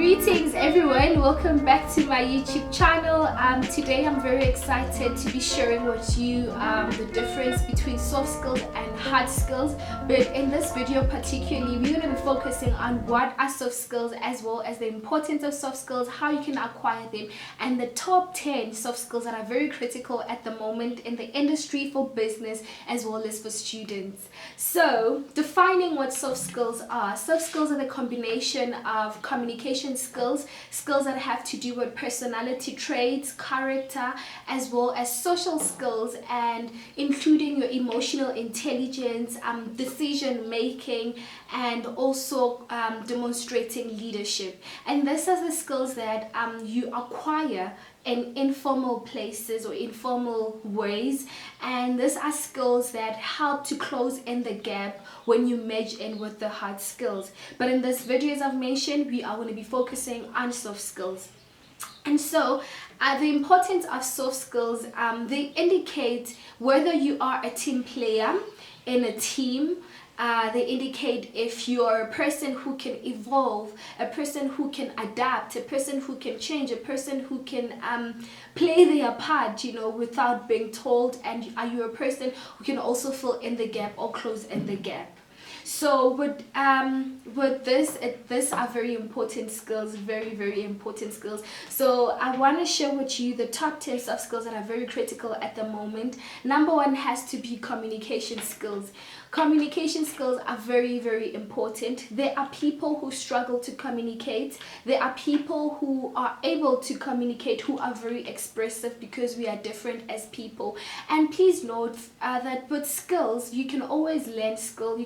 Greetings everyone, welcome back to my YouTube channel. Today I'm very excited to be sharing with you the difference between soft skills and hard skills. But in this video particularly, we're going to be focusing on what are soft skills, as well as the importance of soft skills, how you can acquire them, and the top 10 soft skills that are very critical at the moment in the industry for business as well as for students. So defining what soft skills are. Soft skills are the combination of communication skills that have to do with personality traits, character, as well as social skills, and including your emotional intelligence, decision making, and also demonstrating leadership. And these are the skills that you acquire in informal places or informal ways, and these are skills that help to close in the gap when you merge in with the hard skills. But in this video, as I've mentioned, we are going to be focusing on soft skills. And so the importance of soft skills, they indicate whether you are a team player in a team. They indicate if you're a person who can evolve, a person who can adapt, a person who can change, a person who can play their part, without being told, and are you a person who can also fill in the gap or close in the gap. So with these are very important skills, very important skills. So I want to share with you the top 10 soft skills that are very critical at the moment. Number one has to be communication skills. Communication skills are very important. There are people who struggle to communicate. There are people who are able to communicate, who are very expressive, because we are different as people. And please note that with skills, you can always learn skills,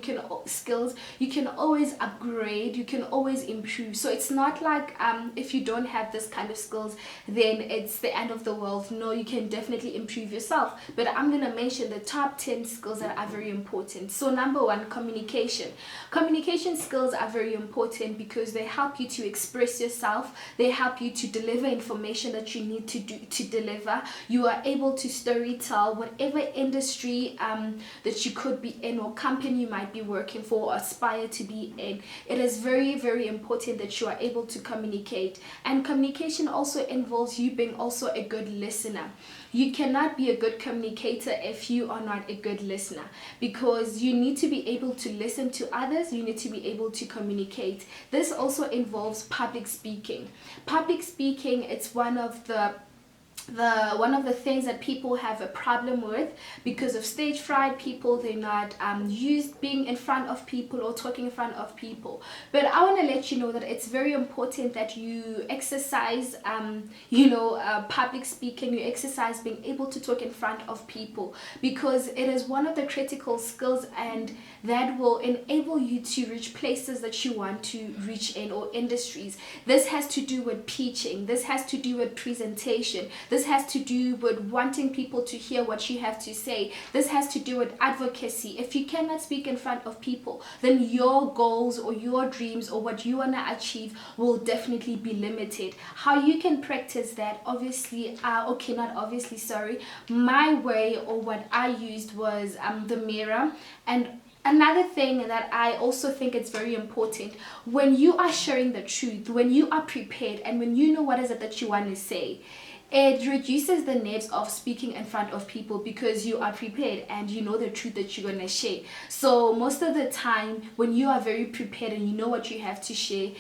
you can always upgrade, you can always improve. So it's not like if you don't have this kind of skills, then it's the end of the world. No, you can definitely improve yourself. But I'm going to mention the top 10 skills that are very important. So number one, communication. Communication skills are very important because they help you to express yourself. They help you to deliver information that you need to deliver. You are able to storytell whatever industry that you could be in, or company you might be working for or aspire to be in. It is very important that you are able to communicate. And communication also involves you being also a good listener. You cannot be a good communicator if you are not a good listener, because you need to be able to listen to others, you need to be able to communicate. This also involves public speaking. Public speaking, it's one of the things that people have a problem with because of stage fright. People, they're not used being in front of people or talking in front of people. But I want to let you know that it's very important that you exercise public speaking, you exercise being able to talk in front of people, because it is one of the critical skills, and that will enable you to reach places that you want to reach in, or industries. This has to do with pitching, this has to do with presentation, this has to do with wanting people to hear what you have to say. This has to do with advocacy. If you cannot speak in front of people, then your goals or your dreams or what you want to achieve will definitely be limited. How you can practice that, my way, or what I used, was the mirror. And another thing that I also think it's very important, when you are sharing the truth, when you are prepared, and when you know what is it that you want to say, it reduces the nerves of speaking in front of people, because you are prepared and you know the truth that you're going to share. So most of the time, when you are very prepared and you know what you have to share,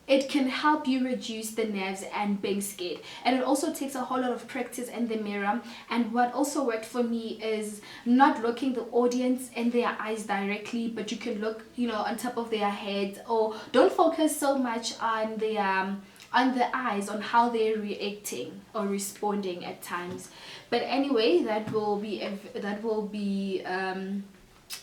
it can help you reduce the nerves and being scared. And it also takes a whole lot of practice in the mirror. And what also worked for me is not looking the audience in their eyes directly, but you can look, on top of their heads, or don't focus so much on the eyes, on how they're reacting or responding at times. But anyway, that will be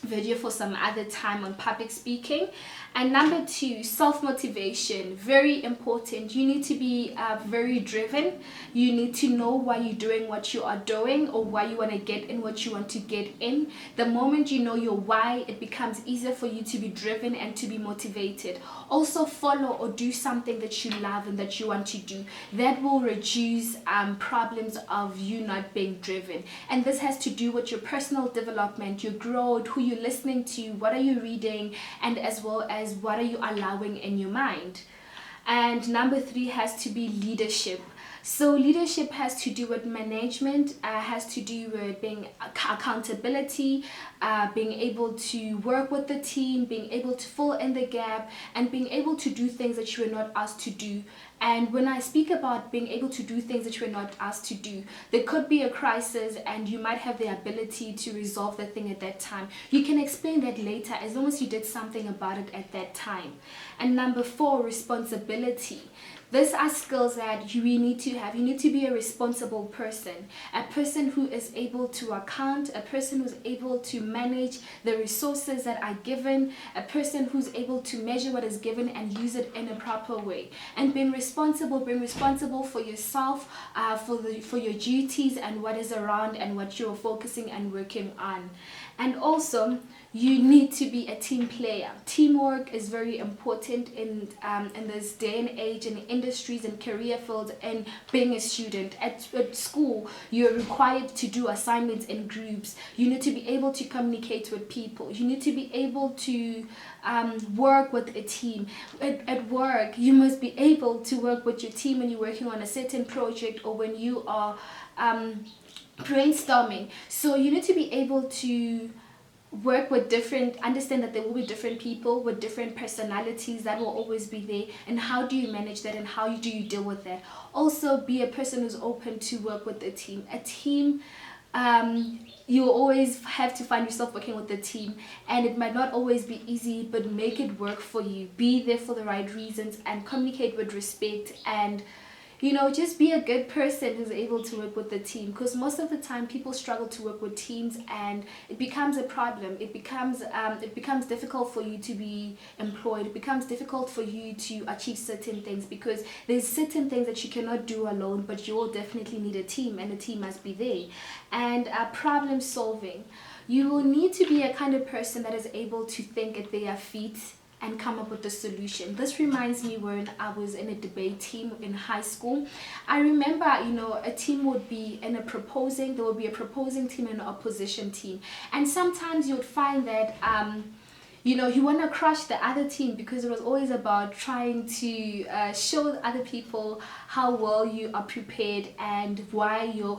video for some other time on public speaking. And number two, self-motivation. Very important. You need to be very driven. You need to know why you're doing what you are doing, or why you want to get in what you want to get in. The moment you know your why, it becomes easier for you to be driven and to be motivated. Also follow or do something that you love and that you want to do. That will reduce problems of you not being driven. And this has to do with your personal development, your growth, who you're listening to, what are you reading, and as well as what are you allowing in your mind. And number 3 has to be leadership. So leadership has to do with management, has to do with being accountability, being able to work with the team, being able to fill in the gap, and being able to do things that you were not asked to do. And when I speak about being able to do things that you were not asked to do, there could be a crisis and you might have the ability to resolve the thing at that time. You can explain that later as long as you did something about it at that time. And number 4, responsibility. These are skills that you need to have. You need to be a responsible person, a person who is able to account, a person who's able to manage the resources that are given, a person who's able to measure what is given and use it in a proper way. And being responsible for yourself, for your duties and what is around and what you're focusing and working on. And also, you need to be a team player. Teamwork is very important in this day and age, in industries and career fields, and being a student. At school, you're required to do assignments in groups. You need to be able to communicate with people. You need to be able to work with a team. At work, you must be able to work with your team when you're working on a certain project or when you are brainstorming. So you need to be able to work with understand that there will be different people with different personalities that will always be there, and how do you manage that and how do you deal with that. Also, be a person who's open to work with a team. You always have to find yourself working with the team, and it might not always be easy, but make it work for you. Be there for the right reasons and communicate with respect, and just be a good person who's able to work with the team, because most of the time people struggle to work with teams and it becomes a problem. It becomes difficult for you to be employed. It becomes difficult for you to achieve certain things, because there's certain things that you cannot do alone, but you will definitely need a team, and the team must be there. And problem solving. You will need to be a kind of person that is able to think at their feet and come up with a solution. This reminds me when I was in a debate team in high school. I remember, a team would be there would be a proposing team and an opposition team. And sometimes you would find that, you want to crush the other team, because it was always about trying to show other people how well you are prepared and why your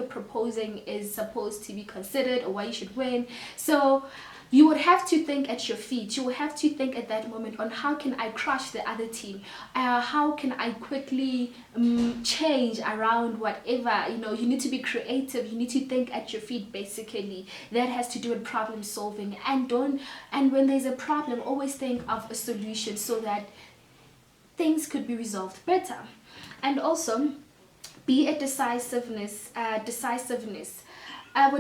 proposing is supposed to be considered, or why you should win. So you would have to think at your feet. You would have to think at that moment on how can I crush the other team? How can I quickly change around whatever? You need to be creative. You need to think at your feet, basically. That has to do with problem solving. And when there's a problem, always think of a solution so that things could be resolved better. And also, be a decisiveness. What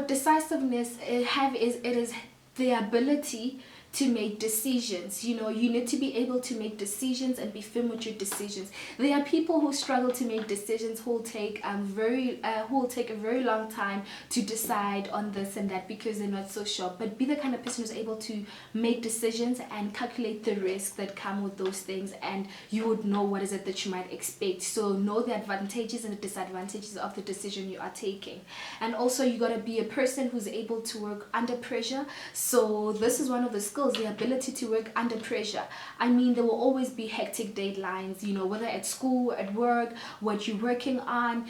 decisiveness it is the ability to make decisions. You need to be able to make decisions and be firm with your decisions. There are people who struggle to make decisions, who will take a very long time to decide on this and that because they're not so sure. But be the kind of person who's able to make decisions and calculate the risks that come with those things, and you would know what is it that you might expect. So know the advantages and the disadvantages of the decision you are taking. And also, you got to be a person who's able to work under pressure. So this is one of the skills, the ability to work under pressure. I mean, there will always be hectic deadlines, whether at school, at work, what you're working on.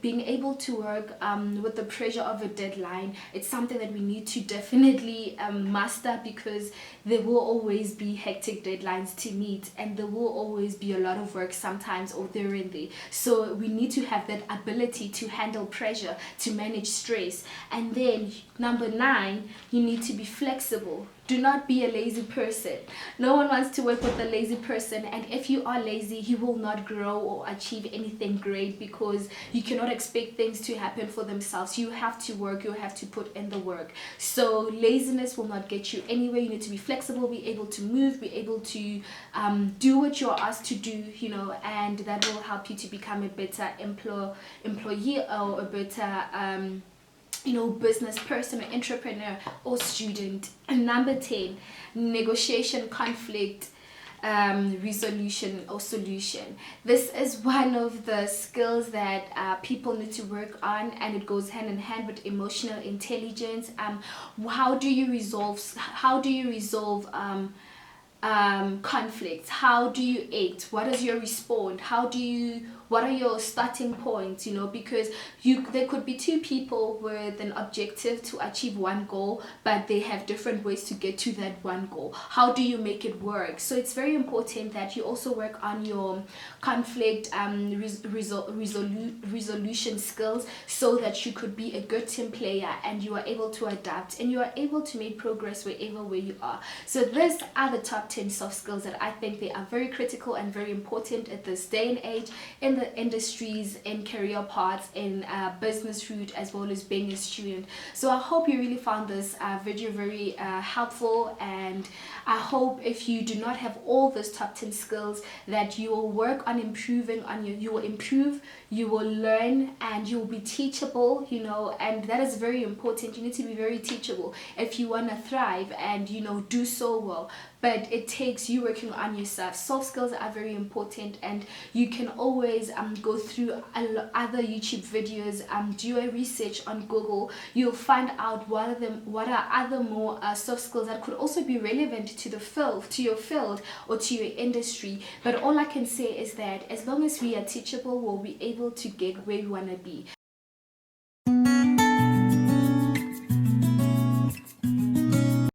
Being able to work with the pressure of a deadline, it's something that we need to definitely master, because there will always be hectic deadlines to meet, and there will always be a lot of work sometimes or there and there. So we need to have that ability to handle pressure, to manage stress. And then number 9, you need to be flexible. Do not be a lazy person. No one wants to work with a lazy person, and if you are lazy, you will not grow or achieve anything great, because you cannot expect things to happen for themselves. You have to work, you have to put in the work. So laziness will not get you anywhere. You need to be flexible, be able to move, be able to do what you're asked to do, and that will help you to become a better employee or a better business person or entrepreneur or student. And number 10, negotiation, conflict resolution or solution. This is one of the skills that people need to work on, and it goes hand in hand with emotional intelligence. How do you resolve conflicts? How do you act? What is your response? What are your starting points? Because there could be two people with an objective to achieve one goal, but they have different ways to get to that one goal. How do you make it work? So it's very important that you also work on your conflict resolution skills, so that you could be a good team player and you are able to adapt and you are able to make progress where you are. So these are the top 10 soft skills that I think they are very critical and very important at this day and age, in the industries, in career paths, in business route, as well as being a student. So I hope you really found this video very helpful, and I hope if you do not have all those top 10 skills, that you will work on improving you will improve, you will learn, and you will be teachable, and that is very important. You need to be very teachable if you want to thrive and do so well. But it takes you working on yourself. Soft skills are very important, and you can always go through other YouTube videos, do a research on Google. You'll find out what are other more soft skills that could also be relevant to your field or to your industry. But all I can say is that as long as we are teachable, we'll be able to get where we want to be.